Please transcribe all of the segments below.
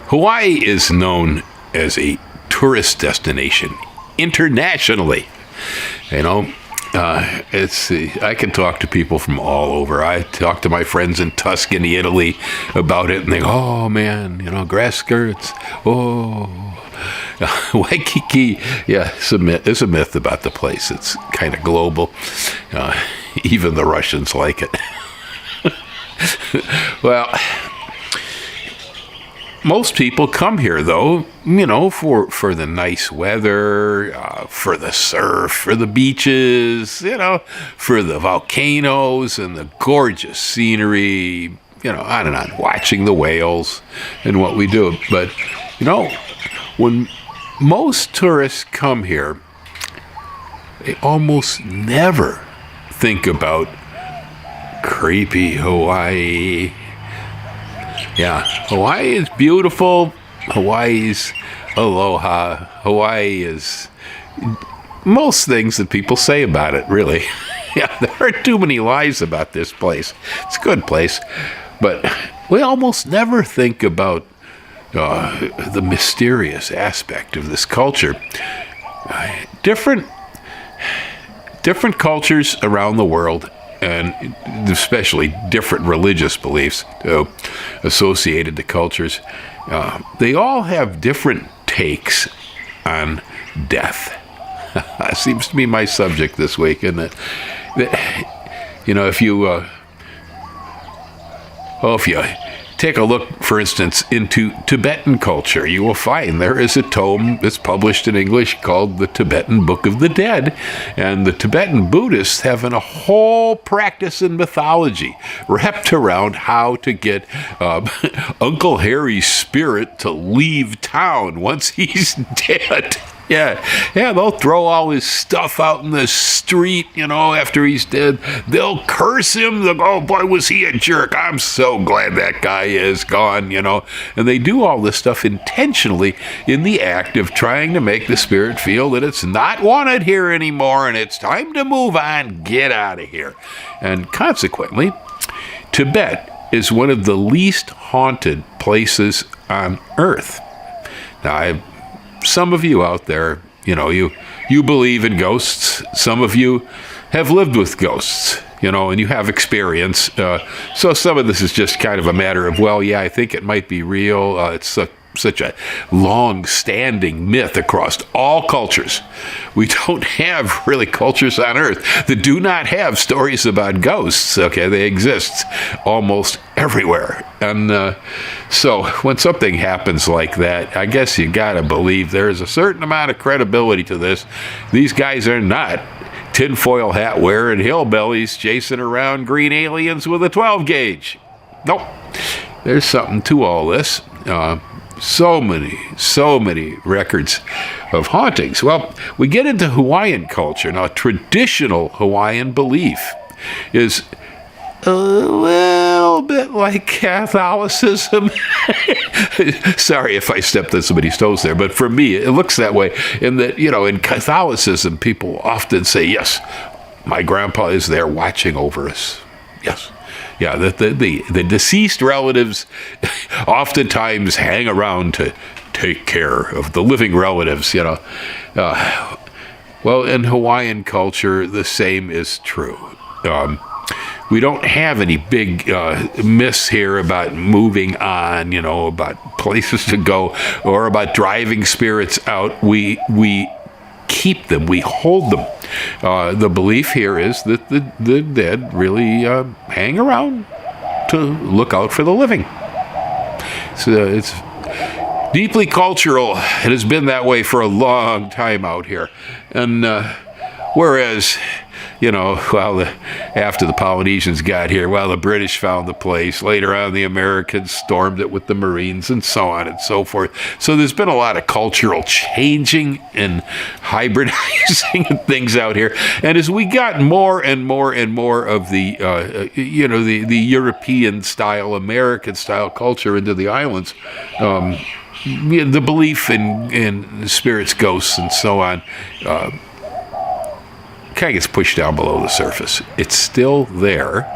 Hawaii is known as a tourist destination internationally. You know, I can talk to people from all over. I talk to my friends in Tuscany, Italy, about it, and they go, "Oh man, you know, grass skirts. Oh." Waikiki, yeah, it's a myth about the place. It's kind of global. Even the Russians like it. Well, most people come here, though, you know, for the nice weather, for the surf, for the beaches, you know, for the volcanoes and the gorgeous scenery, you know, on and on, watching the whales and what we do. But, you know, when most tourists come here, they almost never think about creepy Hawaii. Yeah, Hawaii is beautiful. Hawaii's aloha. Hawaii is most things that people say about it, really. Yeah, there aren't too many lies about this place. It's a good place. But we almost never think about the mysterious aspect of this culture. Different cultures around the world, and especially different religious beliefs associated to cultures, they all have different takes on death. That seems to be my subject this week, isn't it? You know, if you take a look, for instance, into Tibetan culture, you will find there is a tome that's published in English called the Tibetan Book of the Dead. And the Tibetan Buddhists have a whole practice in mythology wrapped around how to get Uncle Harry's spirit to leave town once he's dead. Yeah, they'll throw all his stuff out in the street, you know, after he's dead. They'll curse him. They'll go, "Oh, boy, was he a jerk. I'm so glad that guy is gone," you know. And they do all this stuff intentionally in the act of trying to make the spirit feel that it's not wanted here anymore and it's time to move on, get out of here. And consequently, Tibet is one of the least haunted places on Earth. Now, some of you out there, you know, you believe in ghosts. Some of you have lived with ghosts, you know, and you have experience. So some of this is just kind of a matter of, well, yeah, I think it might be real. It's such a long-standing myth across all cultures. We don't have really cultures on Earth that do not have stories about ghosts. Okay, they exist almost everywhere. And so when something happens like that, I guess you got to believe there's a certain amount of credibility to this. These guys are not tinfoil hat wearing hillbillies chasing around green aliens with a 12 gauge. Nope. There's something to all this. So many records of hauntings. Well, we get into Hawaiian culture. Now, traditional Hawaiian belief is a little bit like Catholicism. Sorry if I stepped on somebody's toes there, but for me, it looks that way. In that, you know, in Catholicism, people often say, "Yes, my grandpa is there watching over us." Yes. Yeah, the deceased relatives oftentimes hang around to take care of the living relatives, you know. Well, in Hawaiian culture, the same is true. We don't have any big myths here about moving on, you know, about places to go, or about driving spirits out. We keep them, we hold them. The belief here is that the dead really hang around to look out for the living. So it's deeply cultural. It has been that way for a long time out here. And whereas, you know, after the Polynesians got here, the British found the place. Later on, the Americans stormed it with the Marines, and so on and so forth. So there's been a lot of cultural changing and hybridizing and things out here. And as we got more and more and more of the, the European-style, American-style culture into the islands, the belief in spirits, ghosts, and so on, kind of gets pushed down below the surface. It's still there.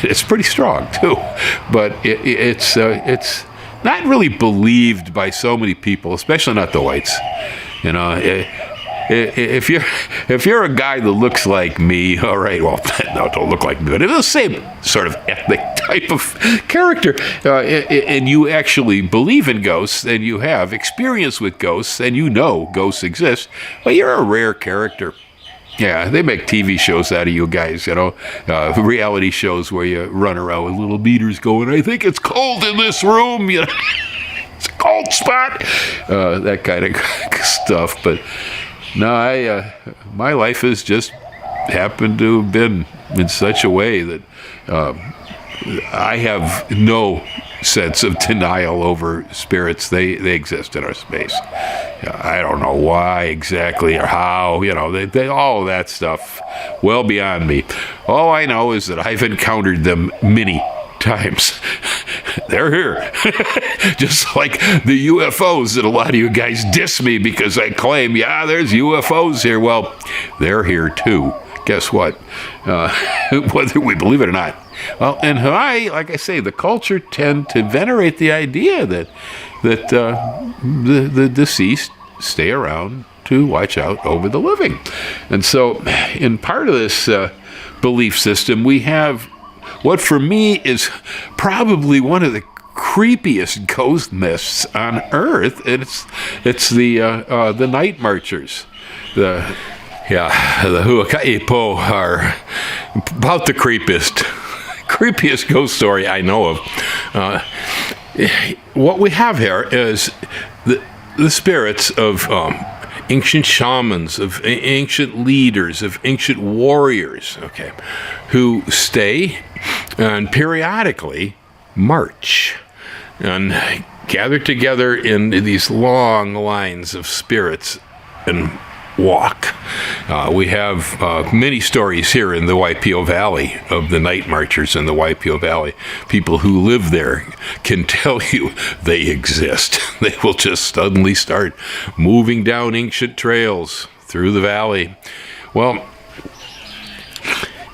It's pretty strong too, but it's not really believed by so many people, especially not the whites. You know, if you're a guy that looks like me, all right, well, no, don't look like me, but it's the same sort of ethnic type of character, and you actually believe in ghosts, and you have experience with ghosts, and you know ghosts exist, well, you're a rare character. Yeah, they make TV shows out of you guys, you know, reality shows where you run around with little meters going, I think it's cold in this room, you know. It's a cold spot, that kind of stuff. But no, my life has just happened to have been in such a way that I have no sense of denial over spirits. They exist in our space. I don't know why exactly or how, you know, they all of that stuff, well beyond me. All I know is that I've encountered them many times. They're here. Just like the UFOs that a lot of you guys diss me because I claim, yeah, there's UFOs here. Well, they're here too. Guess what? Whether we believe it or not. Well, in Hawaii, like I say, the culture tend to venerate the idea that the deceased stay around to watch out over the living. And so in part of this belief system, we have what for me is probably one of the creepiest ghost myths on earth. It's the night marchers. The Huaka are about the creepiest ghost story I know of. What we have here is the spirits of ancient shamans, of ancient leaders, of ancient warriors, okay, who stay and periodically march and gather together in these long lines of spirits and walk. We have many stories here in the Waipio Valley of the night marchers in the Waipio Valley. People who live there can tell you they exist. They will just suddenly start moving down ancient trails through the valley. Well,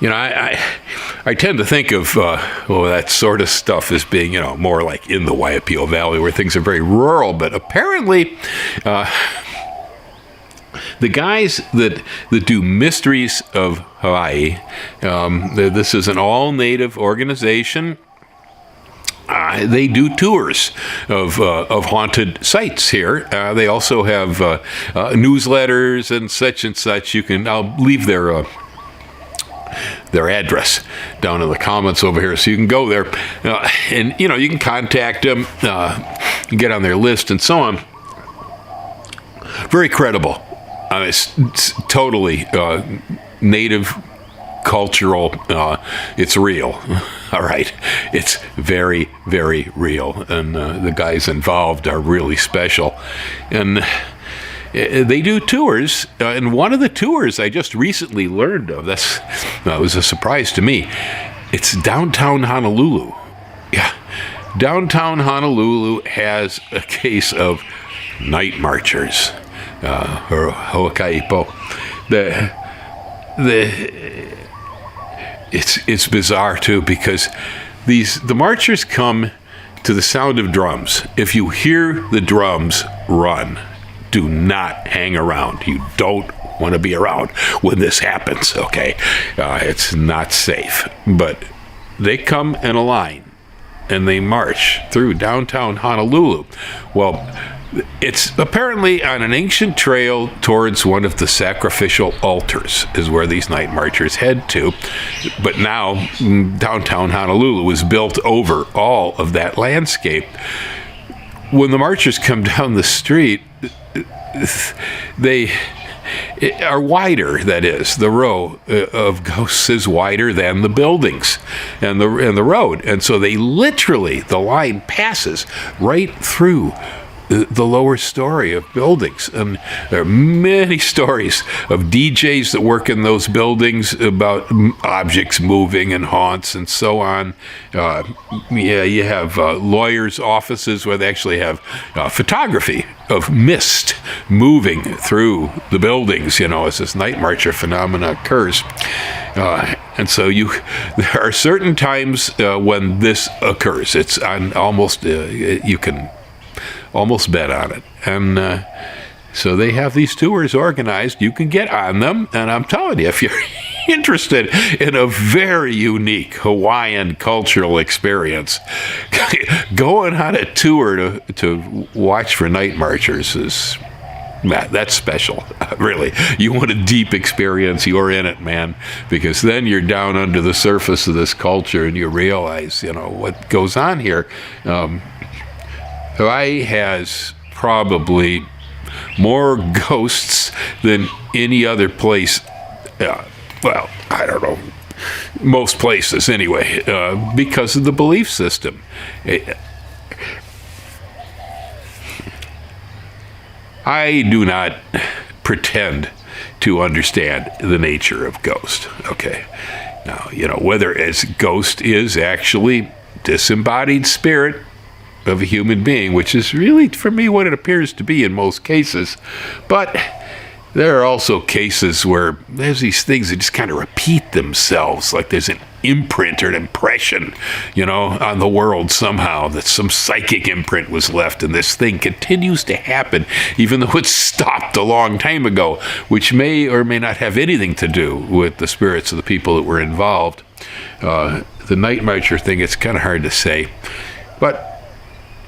you know, I tend to think of that sort of stuff as being, you know, more like in the Waipio Valley where things are very rural, but apparently the guys that do Mysteries of Hawaii, this is an all-native organization. They do tours of haunted sites here. They also have newsletters and such. I'll leave their address down in the comments over here, so you can go there, and you know you can contact them, get on their list, and so on. Very credible. It's totally native, cultural. It's real. All right. It's very, very real. And the guys involved are really special. And they do tours. And one of the tours I just recently learned of, that was a surprise to me. It's downtown Honolulu. Yeah. Downtown Honolulu has a case of night marchers. Or Hoakaipo. It's bizarre too, because the marchers come to the sound of drums. If you hear the drums, run. Do not hang around. You don't want to be around when this happens, okay? It's not safe. But they come in a line and they march through downtown Honolulu. Well, it's apparently on an ancient trail towards one of the sacrificial altars is where these night marchers head to. But now downtown Honolulu is built over all of that landscape. When the marchers come down the street, they are wider, that is. The row of ghosts is wider than the buildings and the road. And so they literally, the line passes right through the lower story of buildings. And there are many stories of DJs that work in those buildings about objects moving and haunts and so on. You have lawyers' offices where they actually have photography of mist moving through the buildings, you know, as this night marcher phenomena occurs. And so there are certain times when this occurs. It's on almost, you can almost bet on it. And so they have these tours organized. You can get on them. And I'm telling you, if you're interested in a very unique Hawaiian cultural experience, going on a tour to watch for night marchers is... that's special, really. You want a deep experience, you're in it, man, because then you're down under the surface of this culture and you realize, what goes on here. Hawaii has probably more ghosts than any other place. Well, I don't know, most places anyway, because of the belief system. I do not pretend to understand the nature of ghost. Okay. Now, whether a ghost is actually disembodied spirit of a human being, which is really, for me, what it appears to be in most cases. But there are also cases where there's these things that just kind of repeat themselves, like there's an imprint or an impression, on the world somehow, that some psychic imprint was left, and this thing continues to happen, even though it stopped a long time ago, which may or may not have anything to do with the spirits of the people that were involved. The night marcher thing, it's kind of hard to say. But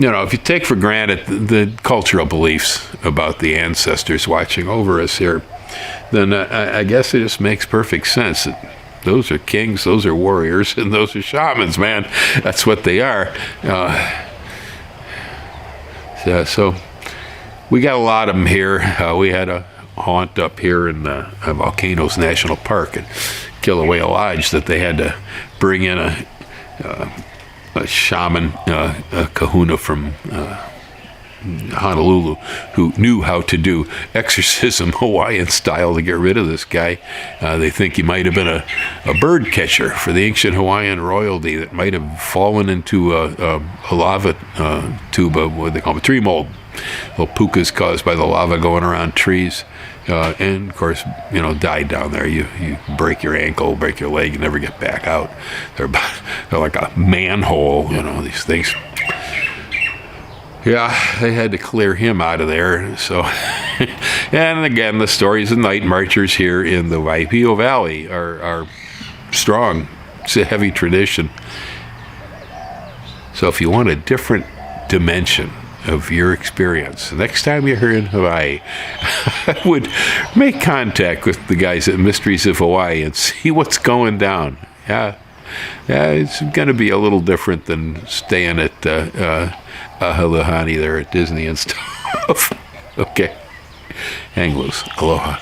if you take for granted the cultural beliefs about the ancestors watching over us here, then I guess it just makes perfect sense that those are kings, those are warriors, and those are shamans, man. That's what they are. So we got a lot of them here. We had a haunt up here in Volcanoes National Park at Kilauea Lodge that they had to bring in a shaman, a kahuna from Honolulu, who knew how to do exorcism Hawaiian style to get rid of this guy. They think he might have been a bird catcher for the ancient Hawaiian royalty that might have fallen into a lava tube of what they call a tree mold. Little pukas caused by the lava going around trees. And of course, died down there. You break your ankle, break your leg, and never get back out. They're like a manhole, these things. Yeah, they had to clear him out of there. So, and again, the stories of night marchers here in the Waipio Valley are strong. It's a heavy tradition. So if you want a different dimension of your experience, the next time you're here in Hawaii, I would make contact with the guys at Mysteries of Hawaii and see what's going down. Yeah, it's going to be a little different than staying at Ahalahani there at Disney and stuff. Okay. Hang loose. Aloha.